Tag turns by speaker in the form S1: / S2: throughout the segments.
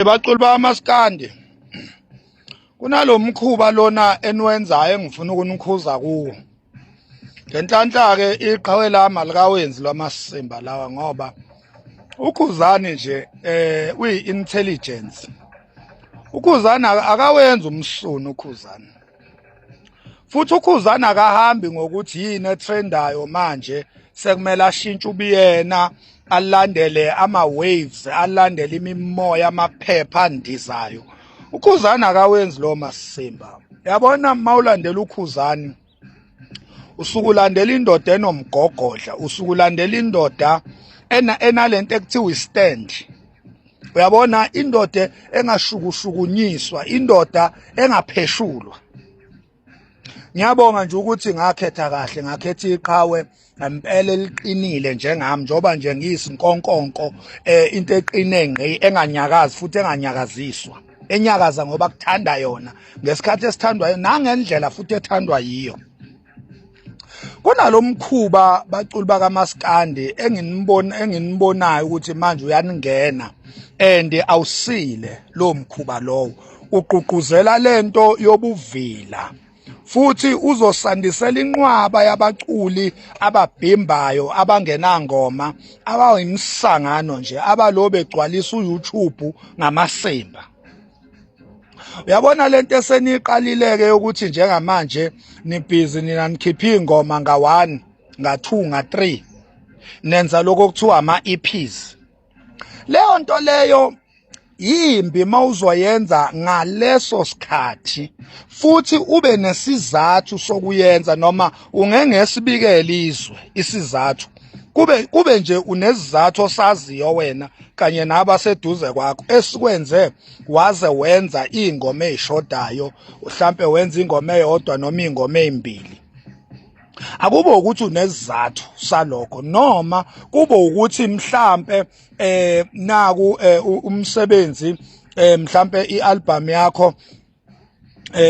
S1: Baculi bamaskandi kunalomkhuba lona eniwenzayo engifuna ukunikhuza kuwo. Ngenhlanhla ke iqhawe lami alikawenzi lwamasimba lawa ngoba ukhuzani nje uyi-intelligence. Ukhuzani akawenzi umsunu ukhuzani. Futhi ukhuzani akahambi ngokuthi yini etrendayo manje sekumele ashintshe ubuyena alandele ama-waves alandele imimoya amaphepha andizayo. Ukhuzani akawenzi lo masimba. Yabona mawulandela ukhuzani usuke ulandela indoda enomgogodla, usuke ulandela indoda enalento ekuthiwa istand. Uyabona indoda engashukushukunyiswa, indoda engapheshulwa. Ngiyabonga nje ukuthi ngakhetha kahle, ngakhetha iqhawe ngempela eliqinile njengami njoba nje ngiyisinkonkonko into eqine ngqi enganyakazi futhi enganyakaziswa. Enyakaza ngoba kuthanda yona ngesikhathi esithandwayo nangendlela futhi ethandwa yiyo. Kunalomkhuba baculi bakaMaskandi enginibonayo ukuthi manje uyaningena and awusile lo mkhuba lowo. Uqhuquzela lento yobuvila. Futhi uzosandisela inqwaba yabaculi ababhimbayo abangenangoma abayimsangano nje abalo begcwalisa uYouTube ngamasimba. Uyabona lento eseniqalileke ukuthi njengamanje nibhizi nina nikhipha ingoma nga1 nga2 nga3 nenza lokho kuthiwa ama-EPs. Leyo nto leyo yimbi mawuzoyenza ngaleso sikhathi futhi ube nesizathu sokuyenza noma ungengesibikela izwe isizathu kube nje unesizathu osaziyo wena kanye nabaseduze kwakho esikwenze waze wenza ingoma ezishodayo mhlambe wenza ingoma eyodwa noma ingoma ezimbili. Akube ukuthi unesizathu salokho noma kube ukuthi mhlambe naku umsebenzi mhlambe ialbum yakho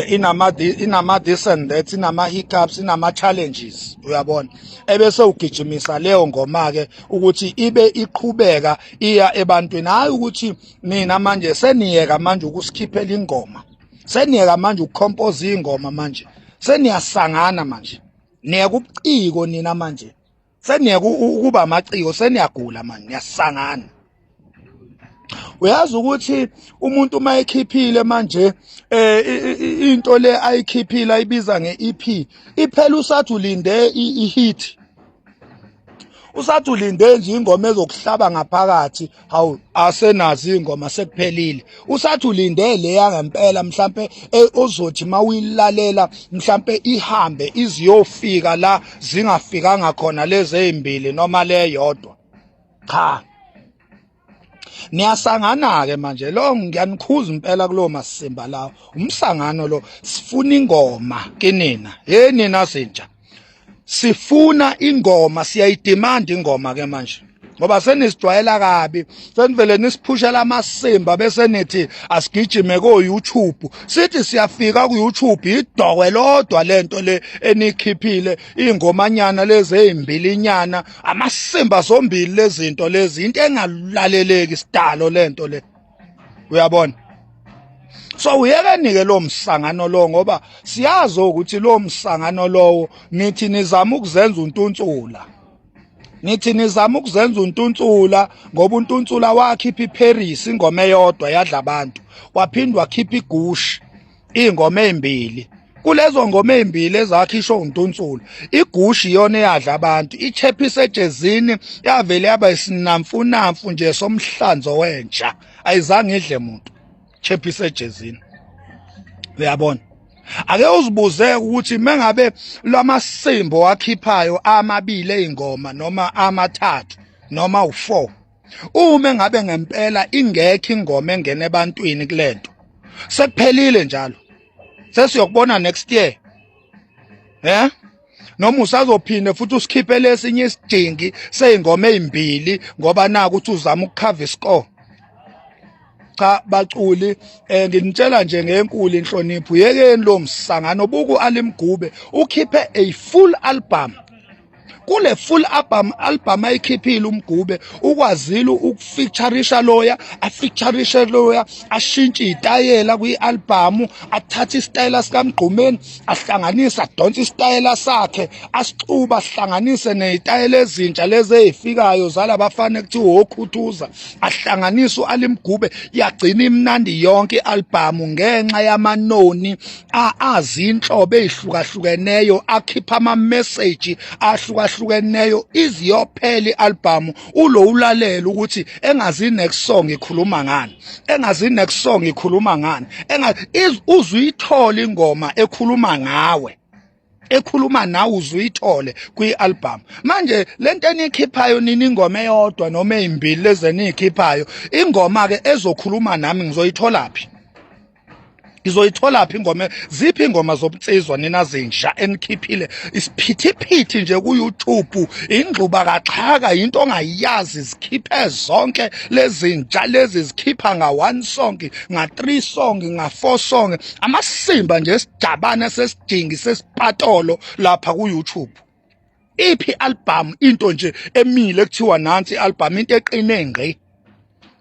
S1: inama this and that, inama hiccups, inama challenges, uyabona, ebese ugijimisa leyo ngoma ke ukuthi ibe iqhubeka iya ebantwini. Hayi ukuthi mina manje seniyeka manje ukusikhiphela ingoma, seniyeka manje ukucompose ingoma, manje seniyasangana, manje niyeka ubuciko nina, manje seniyeka ukuba amaciko, seniyagula manje, niyasangana. Uyazi ukuthi umuntu uma ekhiphile manje into le ayikhiphile ayibiza nge-EP iphela usathi ulinde i-hit, usathi ulinde nje ingoma ezokuhlaba ngaphakathi, hawu asenazi ingoma sekuphelile. Usathi ulinde leya ngempela mhlambe ozothi mawuyilalela mhlambe ihambe iziyofika la zingafikanga khona lezi ezimbili noma leyodwa. Cha, niyasangana ke manje, lo ngiyanikhuza impela kulo masimba lawo, umsangano lo. Sifuna ingoma kinina, nina sentsha sifuna ingoma, siyayidemand ingoma ke manje ngoba senisijwayela kabi, senivele nisiphushela amasimba bese nithi asigijime ko-YouTube, sithi siyafika ku-YouTube idokwe lodwa lento le enikhiphile ingomanyana lezi ezimbilinyana, amasimba zombili lezinto lezi, into engalaleleki isidalo lento le, uyabona. So uyekenike lo msangano lo ngoba siyazi ukuthi lo msangano lowo nithi nizama ukuzenza untuntsula. Nithi nizama ukuzenza untuntsula ngoba untuntsula wakhipha iParis ingoma eyodwa yadla abantu, waphindwa wakhipha iGushi ingoma ezimbili. Kulezo ngoma ezimbili ezakhishwa untuntsula, iGushi iyona eyadla abantu, iChappies ejezini yavele yaba isinamfunamfu nje somhlanzo wentsha, ayizange idle umuntu Chappies ejezini, uyabona. Ake uzibuze ukuthi mengabe lwamasimbo wakhiphayo amabili ezingoma noma amathathu noma u4, uma ngabe ngempela ingekho ingoma engene ebantwini kulento, sekuphelile njalo, sesiyokubona next year, noma usazophinde futhi usikhiphe lesinye isijingi seyingoma ezimbili ngoba naku ukuthi uzama ukukhava iscore. Cha baculi, nginitshela nje ngenkulu inhlonipho, yekeni lo msangano, buku Ali Mgube ukhiphe a full album kule full album ayikhiphile uMgube ukwazile ukufeatureisha loya afeatureishe loya ashintshe itayela kwi-album athatha isitayela sikaMgqumeni ahlanganisa adonsa isitayela sakhe asixuba ahlanganise nezitayela ezintsha lezi ezifikayo zalabafana kuthiwa okhuthuza ahlanganisa uAli Mgube yagcina imnandi yonke i-album ngenxa yamanoni azinhlobo ezihlukahlukeneyo akhipha ama-message ahlukahlukeneyo iziyophela i-album ulo ulalela ukuthi engazi next song ikhuluma ngani engazi next song ikhuluma ngani uzuyithola ingoma ekhuluma ngawe ekhuluma nawe uzuyithole kwi-album manje lento enikhiphayo nini ingoma eyodwa noma ezimbili lezi enikhiphayo ingoma ke ezokhuluma nami ngizoyitholaphi ngizoyitholaphi ingoma ziphi ingoma zobunsizwa nina zinja enikhiphile isiphithiphithi nje ku-YouTube ingxuba kaxhaka into ongayazi zikhiphe zonke lezinja lezi zikhipha nga-1 song nga-3 song nga-4 song amasimba nje esidabane sesidingi sesipatolo lapha ku-YouTube iphi album into nje emile kuthiwa nansi album into eqine ngqi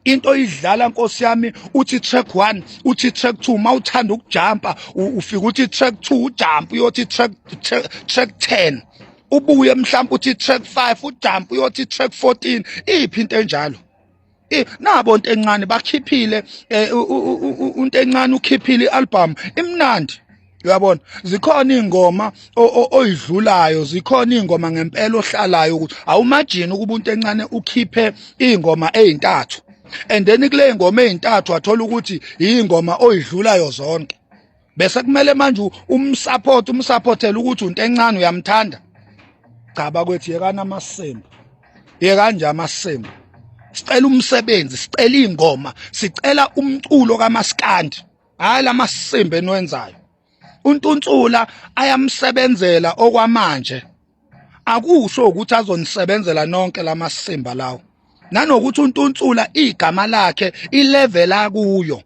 S1: into idlala Nkosi yami uthi track 1 uthi track 2 mawuthanda ukujumpa ufika uthi track 2 ujump uyothi track 10 ubuye mhlawumbe uthi track 5 ujump uyothi track 14 iphi into enjalo nabo into encane bakhiphile into encane ukhiphile ialbum imnandi uyabona zikhona ingoma oyidlulayo zikhona ingoma ngempela ohlalayo ukuthi awumajini ukuba into encane ukhiphe ingoma ezintathu and then kule ngoma ezintathu wathola ukuthi ingoma oyidlulayo zonke bese kumele manje umsupportela ukuthi into encane uyamthanda cha bakwethu yekana amasembu yekanje amasembu sicela umsebenzi sicela ingoma sicela umculo kaMaskandi hayi lamasembu enwenzayo uNtunsula ayamsebenzela okwamanje akusho ukuthi azonisebenzela nonke lamasimba lawo nanokuthi uNtunsula igama lakhe ilevel akuyo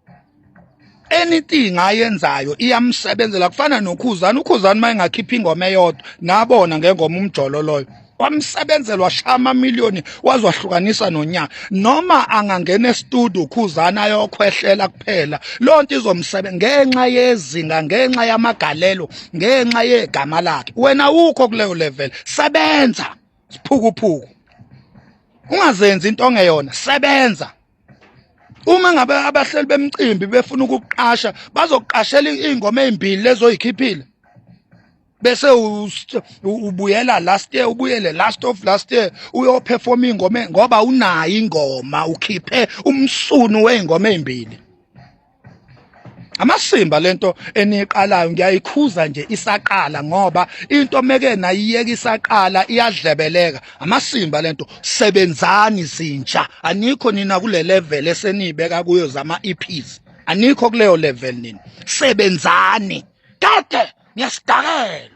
S1: anything ayenzayo iyamsebenzela kufana noKhuzani uKhuzani mayengakhipha ingoma eyodwa nabona ngengoma umjolo loyo wamsebenzela washaya amamiliyoni wazwahlukanisa nonyaka noma angangena estudio uKhuzani ayokhwehlela kuphela lonto izomsebenza ngenxa yezinga ngenxa yamagalelo ngenxa yegama lakhe wena ukho kuleyo level sebenza siphukuphuku ungazenzi into ongeyona sebenza uma ngabe abahleli bemcimbi befuna ukuqasha bazoqashela ingoma ezimbili lezo oyikhiphile bese ubuyela last year ubuyele last of last year uyoperform ingoma ngoba unayo ingoma ukhiphe umsunu weingoma ezimbili amasimba lento eniqalayo ngiyayikhuza nje isaqala ngoba into meke nayiyeka isaqala iyadlebeleka amasimba lento sebenzani zinja anikho nina kule level esenibeka kuyo zama EPs anikho kuleyo level nini sebenzani kade ngiyasidakela